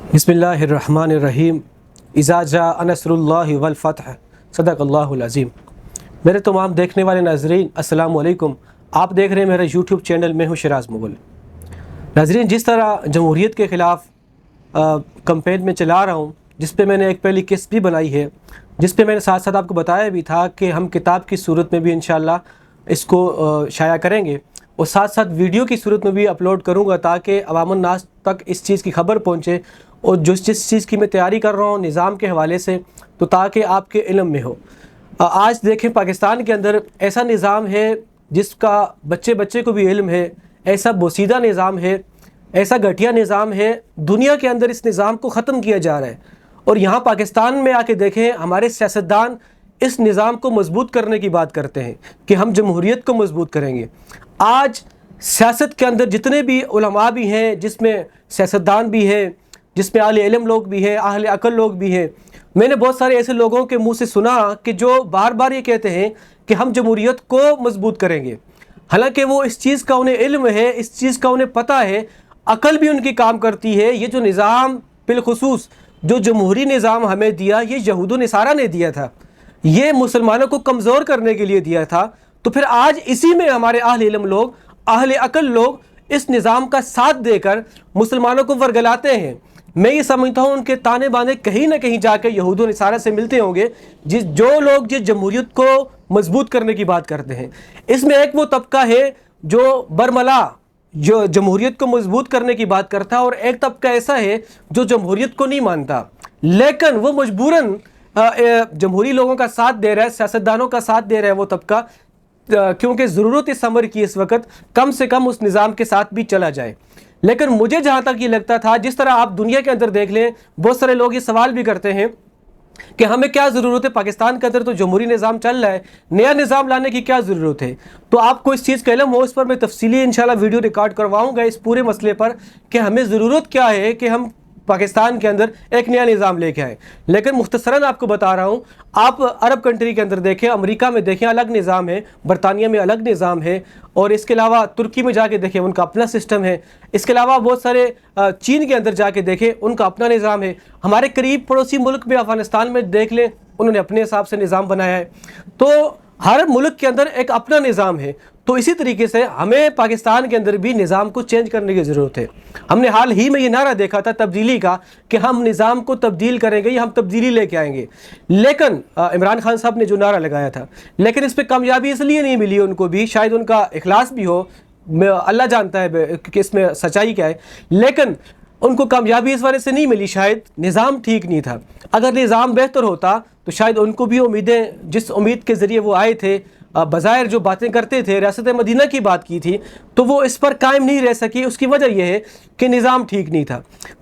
बिस्मिल्लाहिर्रहमानिर्रहीम। इज़ा जाअ नस्रुल्लाहि वल फ़त्ह, सदक़ल्लाहुल अज़ीम। मेरे तमाम देखने वाले नाज़रीन अस्सलामु अलैकुम। आप देख रहे हैं मेरा यूट्यूब चैनल में हूँ शिराज मुग़ल। नाज़रीन, जिस तरह जमहूरियत के ख़िलाफ़ कैंपेन में चला रहा हूँ, जिस पे मैंने एक पहली किस्त भी बनाई है, जिस पे मैंने साथ साथ आपको बताया भी था कि हम किताब की सूरत में भी इंशाअल्लाह इसको शाया करेंगे और साथ साथ वीडियो की सूरत में भी अपलोड करूँगा ताकि अवामुन नास तक इस चीज़ की खबर पहुँचे। और जिस चीज़ की मैं तैयारी कर रहा हूँ निज़ाम के हवाले से, तो ताकि आपके इल्म में हो। आज देखें, पाकिस्तान के अंदर ऐसा निज़ाम है जिसका बच्चे बच्चे को भी इल्म है, ऐसा बोसीदा निज़ाम है, ऐसा घटिया निज़ाम है, दुनिया के अंदर इस निज़ाम को ख़त्म किया जा रहा है। और यहाँ पाकिस्तान में आके देखें, हमारे सियासतदान इस निज़ाम को मजबूत करने की बात करते हैं कि हम जमहूरियत को मजबूत करेंगे। आज सियासत के अंदर जितने भी उलमा भी हैं, जिसमें सियासतदान भी है, जिसमें आले इल्म लोग भी हैं, अहले अक़ल लोग भी हैं, मैंने बहुत सारे ऐसे लोगों के मुंह से सुना कि जो बार बार ये कहते हैं कि हम जमहूरियत को मजबूत करेंगे। हालांकि वो इस चीज़ का उन्हें इल्म है, इस चीज़ का उन्हें पता है, अकल भी उनकी काम करती है। ये जो निज़ाम बिलखुसूस जो जमहूरी निज़ाम हमें दिया, ये यहूद व नसारा ने दिया था, ये मुसलमानों को कमज़ोर करने के लिए दिया था। तो फिर आज इसी में हमारे अहले इल्म लोग, अहले अक़ल लोग इस निज़ाम का साथ देकर मुसलमानों को वरगलाते हैं। मैं ये समझता हूँ उनके ताने बाने कहीं ना कहीं जाकर यहूद व नसारा से मिलते होंगे, जो लोग जिस जमहूरियत को मजबूत करने की बात करते हैं। इसमें एक वो तबका है जो बरमला जो जमहूरियत को मजबूत करने की बात करता है, और एक तबका ऐसा है जो जमहूरियत को नहीं मानता, लेकिन वो मजबूरन जमहूरी लोगों का साथ दे रहा है, सियासतदानों का साथ दे रहा है वो तबका, क्योंकि ज़रूरत इस अमर की इस वक्त कम से कम उस निज़ाम के साथ भी चला जाए। लेकिन मुझे जहाँ तक ये लगता था, जिस तरह आप दुनिया के अंदर देख लें, बहुत सारे लोग ये सवाल भी करते हैं कि हमें क्या ज़रूरत है, पाकिस्तान के अंदर तो जमहूरी निज़ाम चल रहा है, नया निज़ाम लाने की क्या ज़रूरत है। तो आपको इस चीज़ का इल्म हो, इस पर मैं तफसीली इंशाल्लाह वीडियो रिकॉर्ड करवाऊँगा इस पूरे मसले पर कि हमें ज़रूरत क्या है कि हम पाकिस्तान के अंदर एक नया निज़ाम लेके आए। लेकिन मुख्तसरन आपको बता रहा हूँ, आप अरब कंट्री के अंदर देखें, अमेरिका में देखें अलग निज़ाम है, बरतानिया में अलग निज़ाम है, और इसके अलावा तुर्की में जाके देखें उनका अपना सिस्टम है। इसके अलावा बहुत सारे चीन के अंदर जाके देखें, उनका अपना निज़ाम है। हमारे करीब पड़ोसी मुल्क में अफ़गानिस्तान में देख लें, उन्होंने अपने हिसाब से निज़ाम बनाया है। तो हर मुल्क के अंदर एक अपना निज़ाम है। तो इसी तरीके से हमें पाकिस्तान के अंदर भी निज़ाम को चेंज करने की ज़रूरत है। हमने हाल ही में ये नारा देखा था तब्दीली का कि हम निज़ाम को तब्दील करेंगे या हम तब्दीली लेके आएंगे। लेकिन इमरान खान साहब ने जो नारा लगाया था, लेकिन इस पर कामयाबी इसलिए नहीं मिली उनको भी, शायद उनका इखलास भी हो, अल्लाह जानता है कि इसमें सच्चाई क्या है, लेकिन उनको कामयाबी इस वजह से नहीं मिली, शायद निज़ाम ठीक नहीं था। अगर निज़ाम बेहतर होता तो शायद उनको भी उम्मीदें, जिस उम्मीद के ज़रिए वो आए थे, बज़ाहिर जो बातें करते थे, रियासत मदीना की बात की थी, तो वो इस पर कायम नहीं रह सकी। उसकी वजह यह है कि निज़ाम ठीक नहीं था।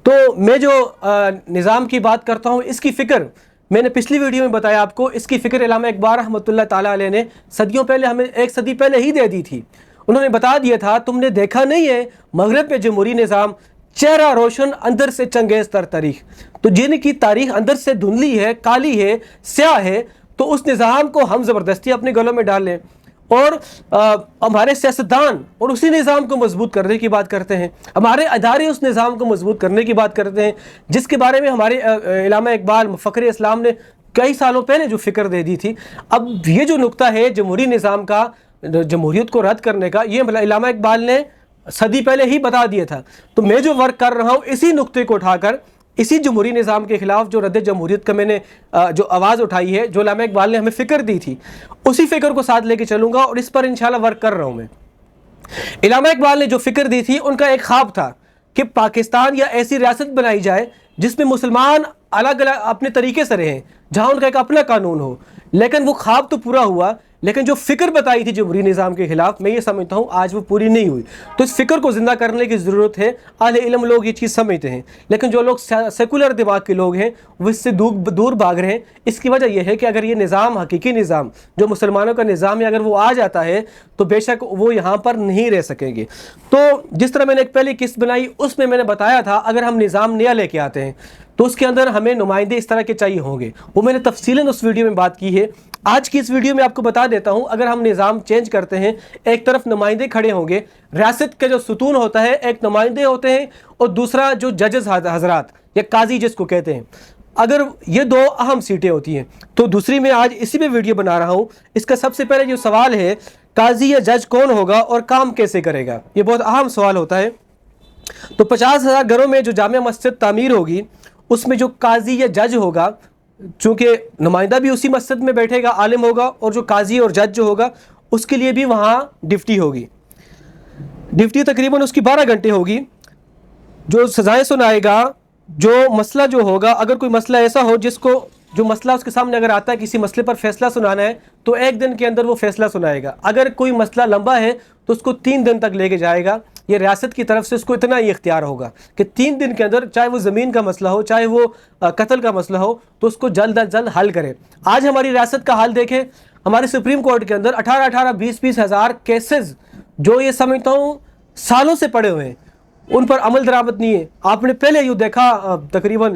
तो मैं जो निज़ाम की बात करता हूँ, इसकी फ़िक्र मैंने पिछली वीडियो में बताया आपको, इसकी फ़िक्र अल्लामा इकबाल रहमतुल्लाह ताला अलैह ने सदियों पहले, हमें एक सदी पहले ही दे दी थी। उन्होंने बता दिया था, तुमने देखा नहीं है मगरब में जमहूरी निज़ाम, चेहरा रोशन अंदर से चंगेज़ तर तारीख। तो जिनकी तारीख अंदर से धुंधली है, काली है, स्याह है, तो उस निज़ाम को हम ज़बरदस्ती अपने गलों में डाल लें और हमारे सियासतदान और उसी निज़ाम को मजबूत करने की बात करते हैं, हमारे अदारे उस निज़ाम को मजबूत करने की बात करते हैं, जिसके बारे में हमारे अल्लामा इकबाल फ़ख्र इस्लाम ने कई सालों पहले जो फ़िक्र दे दी थी। अब ये जो नुक्ता है जमहूरी निज़ाम का, जमहूरियत को रद्द करने का, ये अल्लामा इकबाल ने सदी पहले ही बता दिया था। तो मैं जो वर्क कर रहा हूँ, इसी नुक्ते को उठाकर, इसी जमहूरी निज़ाम के ख़िलाफ़ जो रद्द जमहूरियत का मैंने जो आवाज़ उठाई है, जो अल्लामा इकबाल ने हमें फ़िक्र दी थी, उसी फ़िक्र को साथ लेके चलूँगा और इस पर इंशाल्लाह वर्क कर रहा हूँ मैं। अल्लामा इकबाल ने जो फ़िक्र दी थी, उनका एक ख्वाब था कि पाकिस्तान या ऐसी रियासत बनाई जाए जिसमें मुसलमान अलग अलग अपने तरीके से रहें, जहाँ उनका एक अपना कानून हो। लेकिन वो ख्वाब तो पूरा हुआ, लेकिन जो फ़िक्र बताई थी जमहूरी निज़ाम के ख़िलाफ़, मैं ये समझता हूँ आज वो पूरी नहीं हुई। तो इस फ़िक्र को ज़िंदा करने की ज़रूरत है। अहले इल्म लोग ये चीज़ समझते हैं, लेकिन जो लोग सेकुलर दिमाग के लोग हैं वो इससे दूर भाग रहे हैं। इसकी वजह यह है कि अगर ये निज़ाम, हकीकी निज़ाम जो मुसलमानों का निज़ाम है, अगर वो आ जाता है तो बेशक वो यहाँ पर नहीं रह सकेंगे। तो जिस तरह मैंने एक पहली किस्त बनाई, उसमें मैंने बताया था अगर हम निज़ाम नया लेके आते हैं तो उसके अंदर हमें नुमाइंदे इस तरह के चाहिए होंगे। वो मैंने तफसीलन उस वीडियो में बात की है। आज की इस वीडियो में आपको बता देता हूं, अगर हम निज़ाम चेंज करते हैं, एक तरफ नुमाइंदे खड़े होंगे, रियासत का जो सुतून होता है एक नुमाइंदे होते हैं, और दूसरा जो जजेस हजरात یا قاضی جس کو کہتے ہیں، اگر یہ دو اہم سیٹیں ہوتی ہیں تو دوسری میں آج اسی پہ ویڈیو بنا رہا ہوں۔ اس کا سب سے پہلے جو سوال ہے قاضی یا جج کون ہوگا اور کام کیسے کرے گا، یہ بہت اہم سوال ہوتا ہے۔ تو 50,000 گھروں میں جو جامع مسجد تعمیر ہوگی اس میں جو قاضی یا جج ہوگا، چونکہ نمائندہ بھی اسی مسجد میں بیٹھے گا، عالم ہوگا، اور جو قاضی اور جج جو ہوگا اس کے لیے بھی وہاں ڈیوٹی ہوگی، ڈیوٹی تقریباً اس کی 12 گھنٹے ہوگی۔ جو سزائیں سنائے گا، جو مسئلہ جو ہوگا، اگر کوئی مسئلہ ایسا ہو جس کو جو مسئلہ اس کے سامنے اگر آتا ہے کسی مسئلے پر فیصلہ سنانا ہے تو 1 دن کے اندر وہ فیصلہ سنائے گا۔ اگر کوئی مسئلہ لمبا ہے تو اس کو 3 دن تک لے کے جائے گا۔ یہ ریاست کی طرف سے اس کو اتنا ہی اختیار ہوگا کہ 3 دن کے اندر، چاہے وہ زمین کا مسئلہ ہو، چاہے وہ قتل کا مسئلہ ہو، تو اس کو جلد از جلد حل کرے۔ آج ہماری ریاست کا حال دیکھیں، ہماری سپریم کورٹ کے اندر 18-20 ہزار کیسز جو یہ سمجھتا ہوں سالوں سے پڑے ہوئے ہیں، ان پر عمل درآمد نہیں ہے۔ آپ نے پہلے یوں دیکھا تقریباً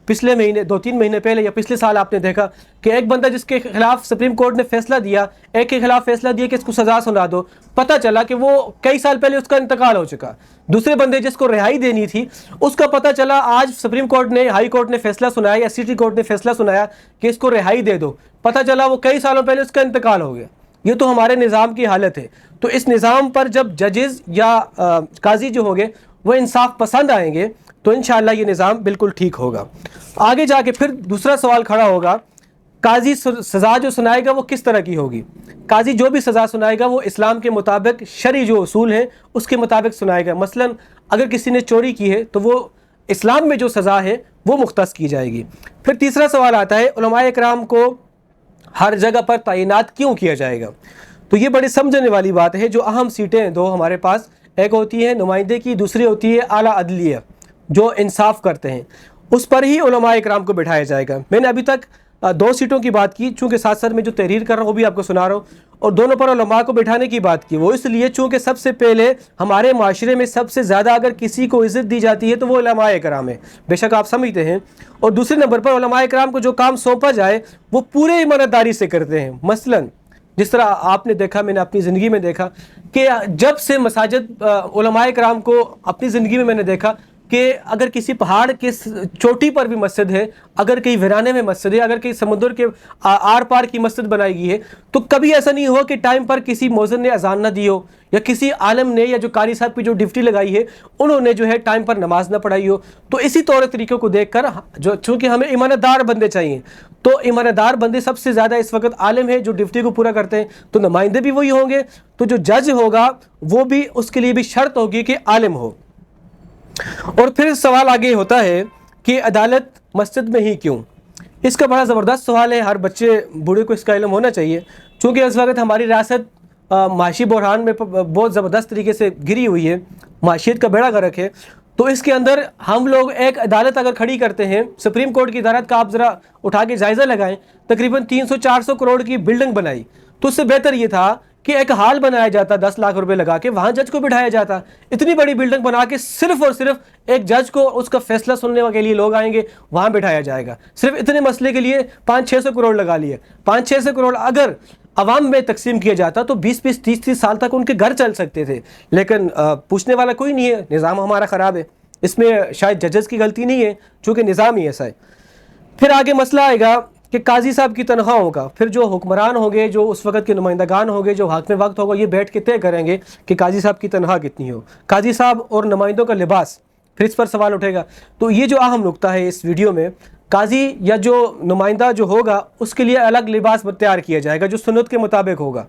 پچھلے مہینے 2-3 مہینے پہلے یا پچھلے سال آپ نے دیکھا کہ ایک بندہ جس کے خلاف سپریم کورٹ نے فیصلہ دیا، ایک کے خلاف فیصلہ دیا کہ اس کو سزا سنا دو، پتہ چلا کہ وہ کئی سال پہلے اس کا انتقال ہو چکا۔ دوسرے بندے جس کو رہائی دینی تھی اس کا پتہ چلا آج سپریم کورٹ نے، ہائی کورٹ نے فیصلہ سنایا یا سٹی کورٹ نے فیصلہ سنایا کہ اس کو رہائی دے دو، پتہ چلا وہ کئی سالوں پہلے اس کا انتقال ہو گیا۔ یہ تو ہمارے نظام کی حالت ہے۔ تو اس نظام پر جب ججز یا قاضی جو ہوں گے وہ انصاف پسند آئیں گے تو انشاءاللہ یہ نظام بالکل ٹھیک ہوگا۔ آگے جا کے پھر دوسرا سوال کھڑا ہوگا، قاضی سزا جو سنائے گا وہ کس طرح کی ہوگی؟ قاضی جو بھی سزا سنائے گا وہ اسلام کے مطابق، شرعی جو اصول ہیں اس کے مطابق سنائے گا۔ مثلا اگر کسی نے چوری کی ہے تو وہ اسلام میں جو سزا ہے وہ مختص کی جائے گی۔ پھر تیسرا سوال آتا ہے علماء اکرام کو ہر جگہ پر تعینات کیوں کیا جائے گا؟ تو یہ بڑی سمجھنے والی بات ہے۔ جو اہم سیٹیں ہیں دو ہمارے پاس، ایک ہوتی ہے نمائندے کی، دوسری ہوتی ہے اعلیٰ عدلیہ جو انصاف کرتے ہیں، اس پر ہی علماء اکرام کو بٹھایا جائے گا۔ میں نے ابھی تک 2 سیٹوں کی بات کی، چونکہ ساتھ ساتھ میں جو تحریر کر رہا ہوں وہ بھی آپ کو سنا رہا ہوں، اور دونوں پر علماء کو بٹھانے کی بات کی، وہ اس لیے چونکہ سب سے پہلے ہمارے معاشرے میں سب سے زیادہ اگر کسی کو عزت دی جاتی ہے تو وہ علماء اکرام ہے، بے شک آپ سمجھتے ہیں۔ اور دوسرے نمبر پر علماء اکرام کو جو کام سونپا جائے وہ پورے ایمانداری سے کرتے ہیں۔ مثلاً جس طرح آپ نے دیکھا، میں نے اپنی زندگی میں دیکھا کہ جب سے مساجد، علماء اکرام کو اپنی زندگی میں نے دیکھا کہ اگر کسی پہاڑ کے چوٹی پر بھی مسجد ہے، اگر کہیں ویرانے میں مسجد ہے، اگر کہیں سمندر کے آر پار کی مسجد بنائی گئی ہے، تو کبھی ایسا نہیں ہو کہ ٹائم پر کسی مؤذن نے اذان نہ دی ہو، یا کسی عالم نے یا جو قاری صاحب کی جو ڈیوٹی لگائی ہے انہوں نے جو ہے ٹائم پر نماز نہ پڑھائی ہو۔ تو اسی طور طریقوں کو دیکھ کر جو چونکہ ہمیں ایماندار بندے چاہیے، تو ایماندار بندے سب سے زیادہ اس وقت عالم ہے جو ڈیوٹی کو پورا کرتے ہیں، تو نمائندے بھی وہی ہوں گے۔ تو جو جج ہوگا وہ بھی، اس کے لیے بھی شرط ہوگی کہ عالم ہو۔ اور پھر سوال آگے ہوتا ہے کہ عدالت مسجد میں ہی کیوں؟ اس کا بڑا زبردست سوال ہے، ہر بچے بوڑھے کو اس کا علم ہونا چاہیے، چونکہ اس وقت ہماری ریاست معاشی بحران میں بہت زبردست طریقے سے گری ہوئی ہے، معاشیت کا بیڑا غرق ہے۔ تو اس کے اندر ہم لوگ ایک عدالت اگر کھڑی کرتے ہیں، سپریم کورٹ کی عدالت کا آپ ذرا اٹھا کے جائزہ لگائیں، تقریباً 300-400 کروڑ کی بلڈنگ بنائی، تو اس سے بہتر یہ تھا کہ ایک ہال بنایا جاتا 10 لاکھ روپے لگا کے، وہاں جج کو بٹھایا جاتا۔ اتنی بڑی بلڈنگ بنا کے صرف اور صرف ایک جج کو اس کا فیصلہ سننے کے لیے لوگ آئیں گے، وہاں بٹھایا جائے گا، صرف اتنے مسئلے کے لیے 500-600 کروڑ لگا لیے۔ 500-600 کروڑ اگر عوام میں تقسیم کیا جاتا تو 20-30 سال تک ان کے گھر چل سکتے تھے، لیکن پوچھنے والا کوئی نہیں ہے، نظام ہمارا خراب ہے۔ اس میں شاید ججز کی غلطی نہیں ہے، چونکہ نظام ہی ایسا ہے۔ پھر آگے مسئلہ آئے گا کہ قاضی صاحب کی تنخواہوں کا، پھر جو حکمران ہوں گے، جو اس وقت کے نمائندگان ہوں گے، جو حاکم وقت ہوگا، یہ بیٹھ کے طے کریں گے کہ قاضی صاحب کی تنخواہ کتنی ہو۔ قاضی صاحب اور نمائندوں کا لباس، پھر اس پر سوال اٹھے گا۔ تو یہ جو اہم نقطہ ہے اس ویڈیو میں، قاضی یا جو نمائندہ جو ہوگا اس کے لیے الگ لباس تیار کیا جائے گا جو سنت کے مطابق ہوگا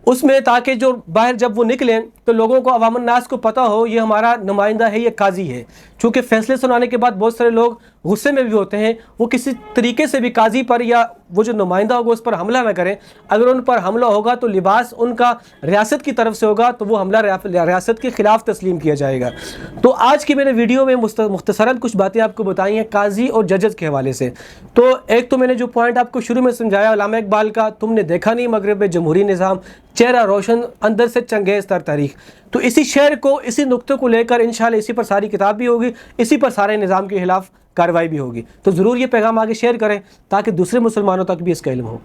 اس میں، تاکہ جو باہر جب وہ نکلیں تو لوگوں کو، عوام الناس کو پتہ ہو یہ ہمارا نمائندہ ہے، یہ قاضی ہے۔ چونکہ فیصلے سنانے کے بعد بہت سارے لوگ غصے میں بھی ہوتے ہیں، وہ کسی طریقے سے بھی قاضی پر یا وہ جو نمائندہ ہوگا اس پر حملہ نہ کریں۔ اگر ان پر حملہ ہوگا تو لباس ان کا ریاست کی طرف سے ہوگا، تو وہ حملہ ریاست کے خلاف تسلیم کیا جائے گا۔ تو آج کی میں نے ویڈیو میں مختصراً کچھ باتیں آپ کو بتائی ہیں قاضی اور ججز کے حوالے سے۔ تو ایک تو میں نے جو پوائنٹ آپ کو شروع میں سمجھایا علامہ اقبال کا، تم نے دیکھا نہیں مغرب میں جمہوری نظام، چہرہ روشن اندر سے چنگیز تر تاریخ، تو اسی شعر کو، اسی نقطے کو لے کر انشاءاللہ اسی پر ساری کتاب بھی ہوگی، اسی پر سارے نظام کے خلاف کارروائی بھی ہوگی۔ تو ضرور یہ پیغام آگے شیئر کریں تاکہ دوسرے مسلمانوں تک بھی اس کا علم ہو۔